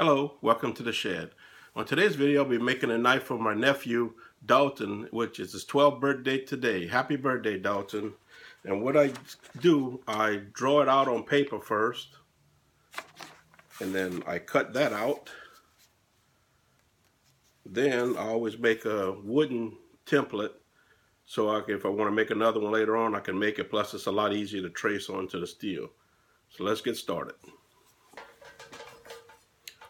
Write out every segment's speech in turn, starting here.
Hello, welcome to the shed. On today's video, I'll be making a knife for my nephew, Dalton, which is his 12th birthday today. Happy birthday, Dalton. And what I do, I draw it out on paper first, and then I cut that out. Then I always make a wooden template, so if I want to make another one later on, I can make it, plus it's a lot easier to trace onto the steel. So let's get started.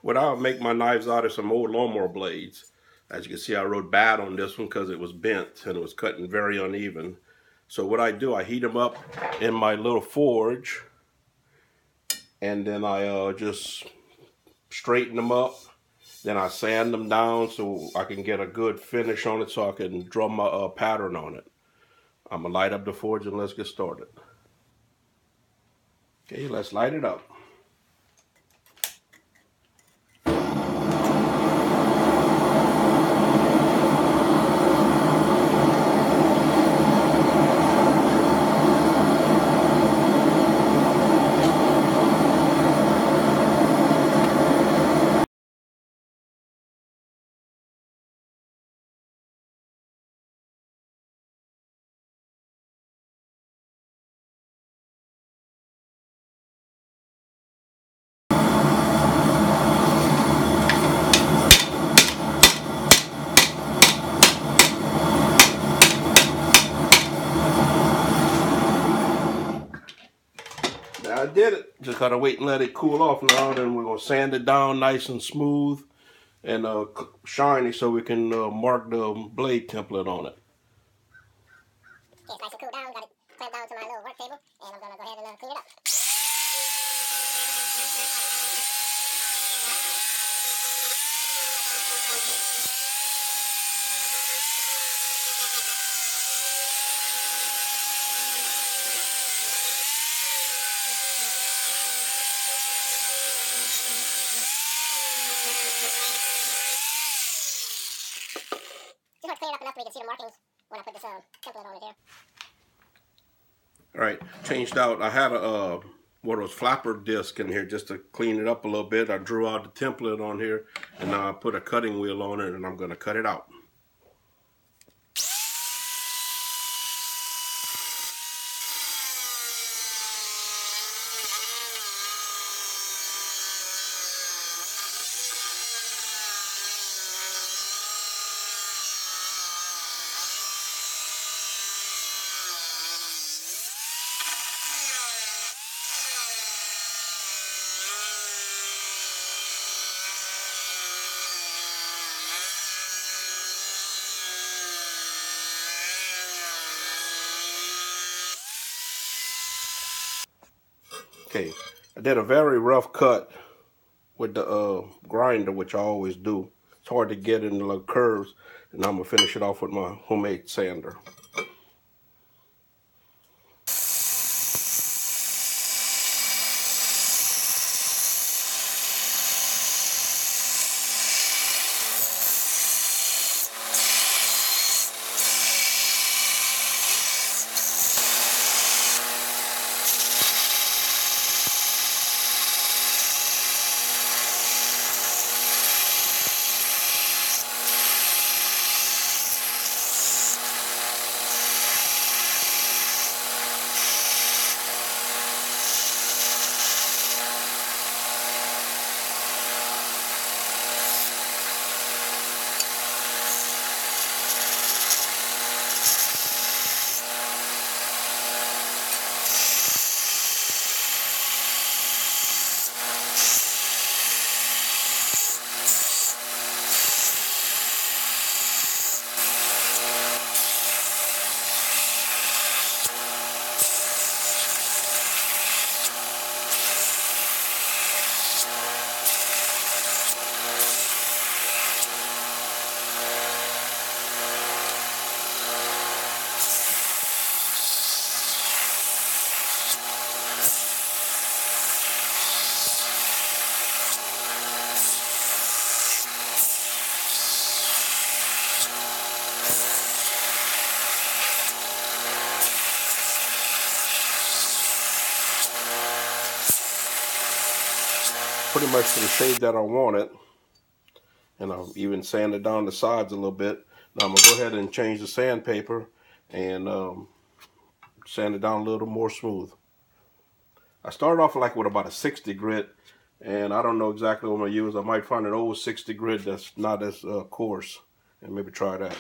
What I'll make my knives out of some old lawnmower blades. As you can see, I wrote bad on this one because it was bent and it was cutting very uneven. So what I do, I heat them up in my little forge, and then I just straighten them up. Then I sand them down so I can get a good finish on it, so I can draw my pattern on it. I'm gonna light up the forge and let's get started. Okay, let's light it up. I did it. Just gotta wait and let it cool off now. Then we're gonna sand it down nice and smooth and shiny, so we can mark the blade template on it. Okay, it's nice and cool down. Got it clamped down to my little work table, and I'm gonna go ahead and clean it up. Just want to clean it up enough so we can see the markings when I put this template on it here. All right, changed out. I had a one of those flapper discs in here just to clean it up a little bit. I drew out the template on here, and now I put a cutting wheel on it, and I'm gonna cut it out. Okay, I did a very rough cut with the grinder, which I always do. It's hard to get in the little curves, and I'm gonna finish it off with my homemade sander. pretty much to the shade that I want it. And I've even sanded down the sides a little bit. Now I'm going to go ahead and change the sandpaper and sand it down a little more smooth. I started off like with about a 60 grit, and I don't know exactly what I'm going to use. I might find an old 60 grit that's not as coarse, and maybe try that.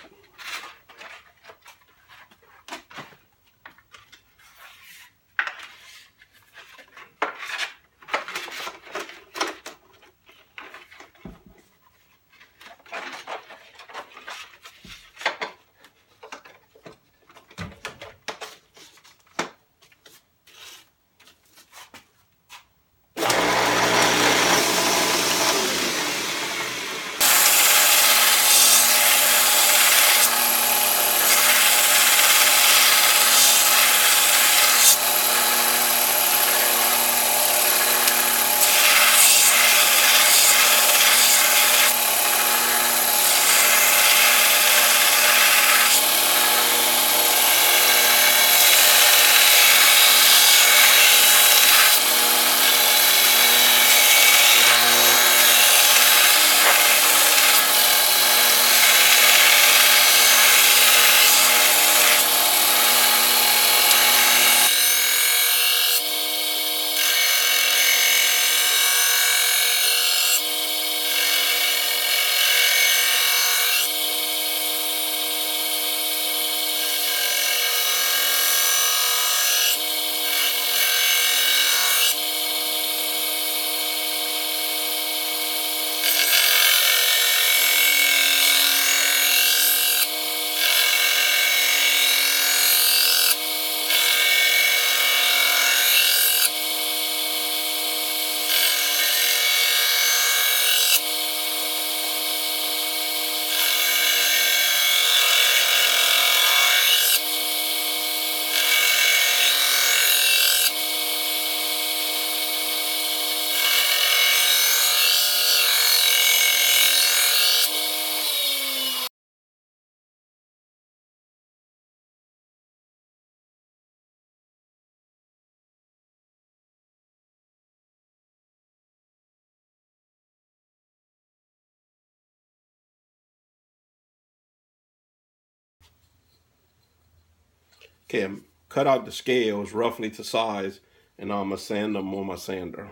Okay, cut out the scales roughly to size, and now I'm going to sand them on my sander.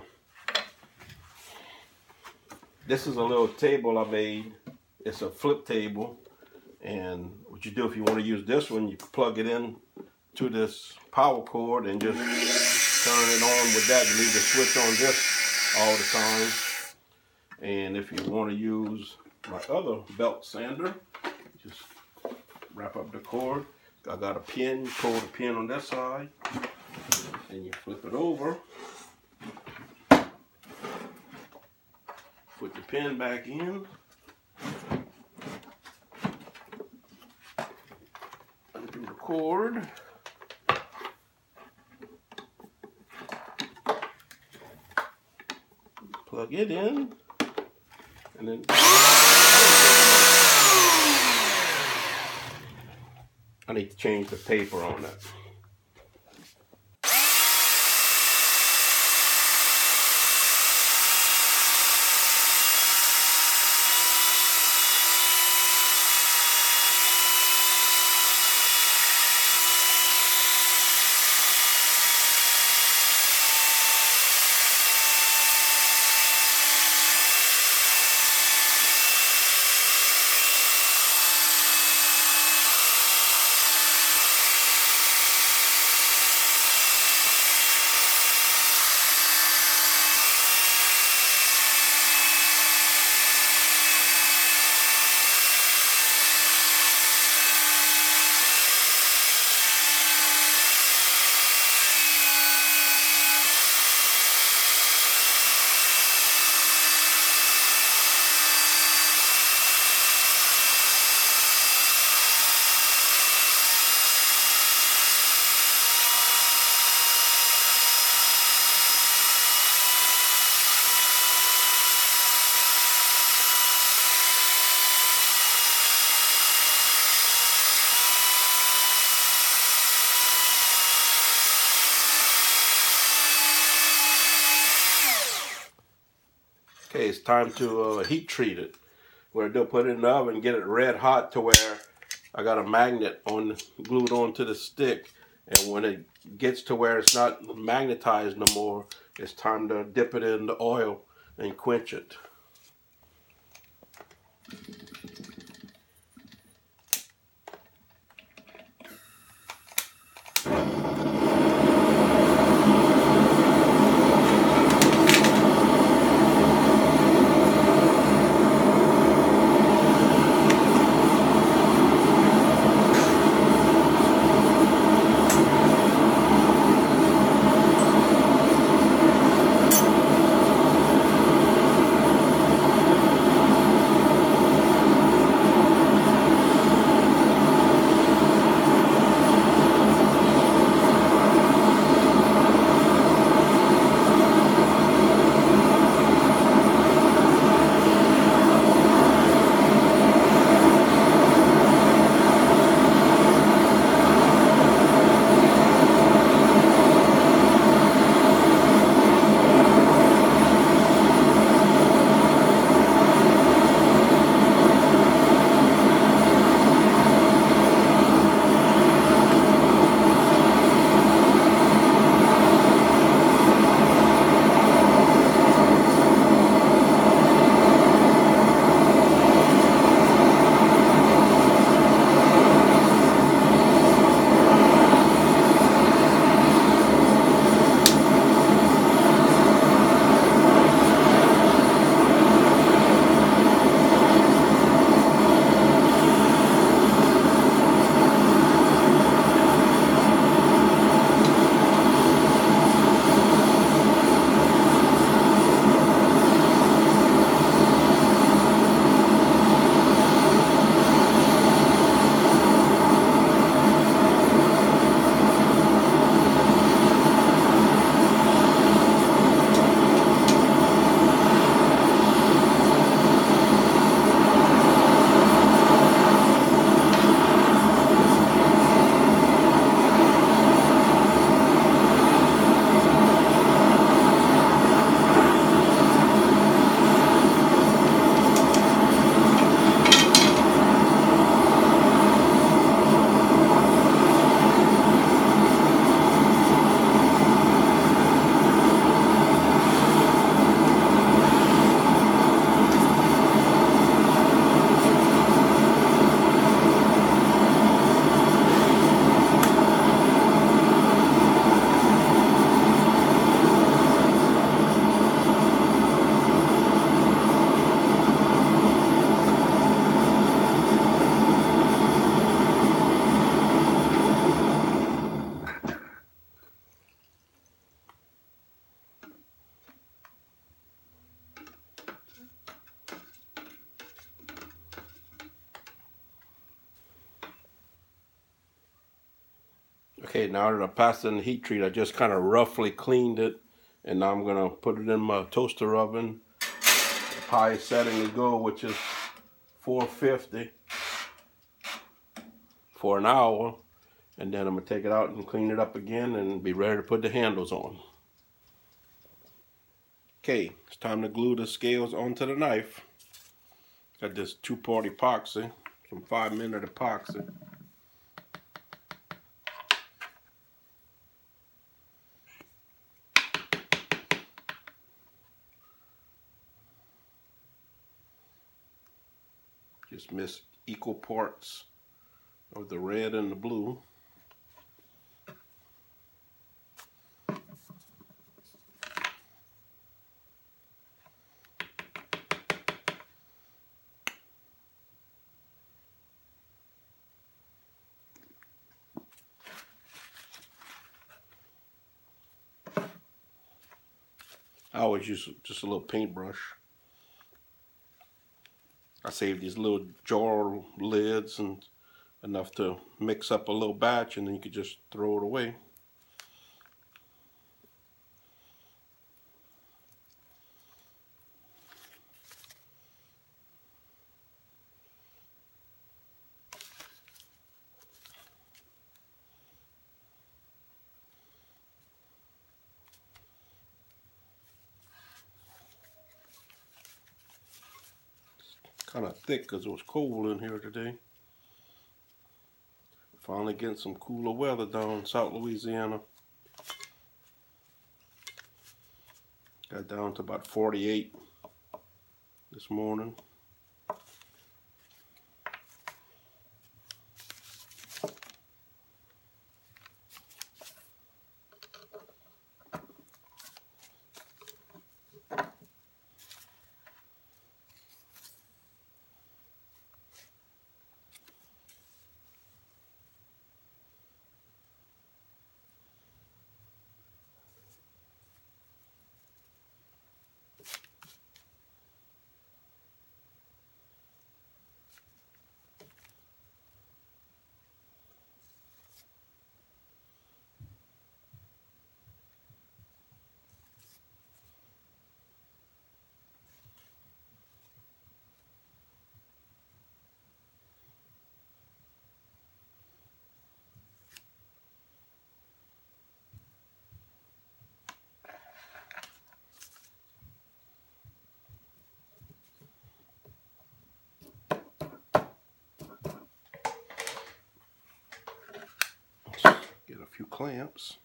This is a little table I made. It's a flip table, and what you do if you want to use this one, you plug it in to this power cord and just turn it on with that. You need to switch on this all the time. And if you want to use my other belt sander, just wrap up the cord. I got a pin, you pull the pin on that side, and you flip it over. Put the pin back in. Undo the cord. Plug it in. And then I need to change the paper on that. Okay, it's time to heat treat it. What I do, put it in the oven, get it red hot to where I got a magnet glued onto the stick, and when it gets to where it's not magnetized no more, it's time to dip it in the oil and quench it. Okay, now that I passed it in the heat treat, I just kind of roughly cleaned it, and now I'm gonna put it in my toaster oven. The highest setting to go, which is 450 for an hour, and then I'm gonna take it out and clean it up again and be ready to put the handles on. Okay, it's time to glue the scales onto the knife. Got this 2-part epoxy, some 5-minute epoxy. Just mix equal parts of the red and the blue. I always use just a little paintbrush. I save these little jar lids and enough to mix up a little batch, and then you could just throw it away. Kind of thick because it was cold in here today. Finally getting some cooler weather down in South Louisiana. Got down to about 48 this morning. Get a few clamps.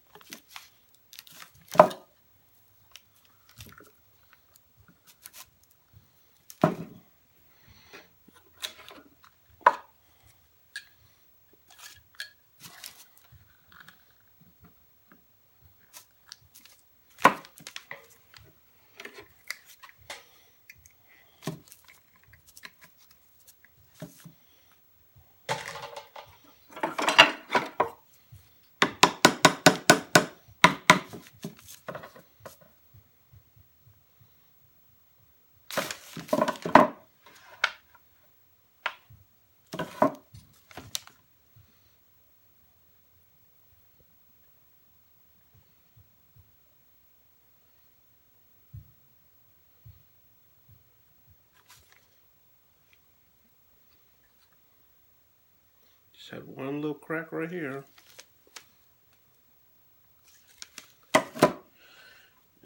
Just had one little crack right here.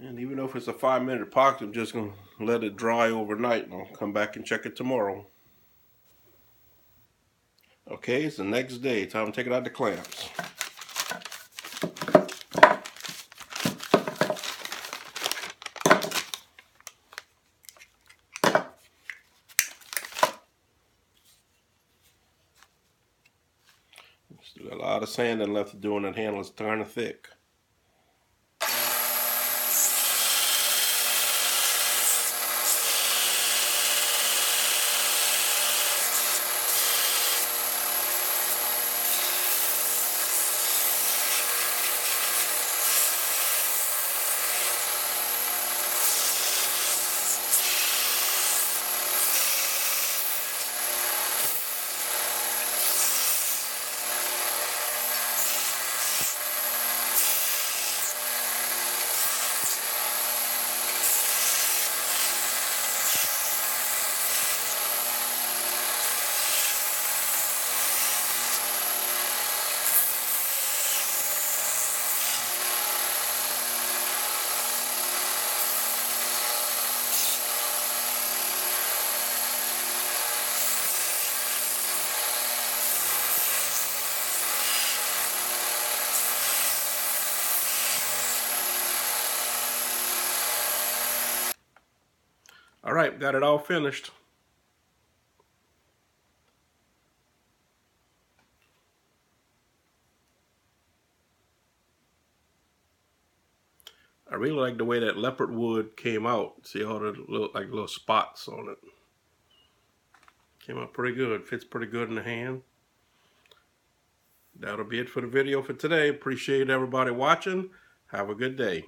And even though if it's a 5-minute epoxy, I'm just going to let it dry overnight and I'll come back and check it tomorrow. Okay, it's the next day. Time to take it out the clamps. Still got a lot of sanding left to do on that handle. It's kind of thick. All right, got it all finished. I really like the way that leopard wood came out. See all the little spots on it. Came out pretty good. Fits pretty good in the hand. That'll be it for the video for today. Appreciate everybody watching. Have a good day.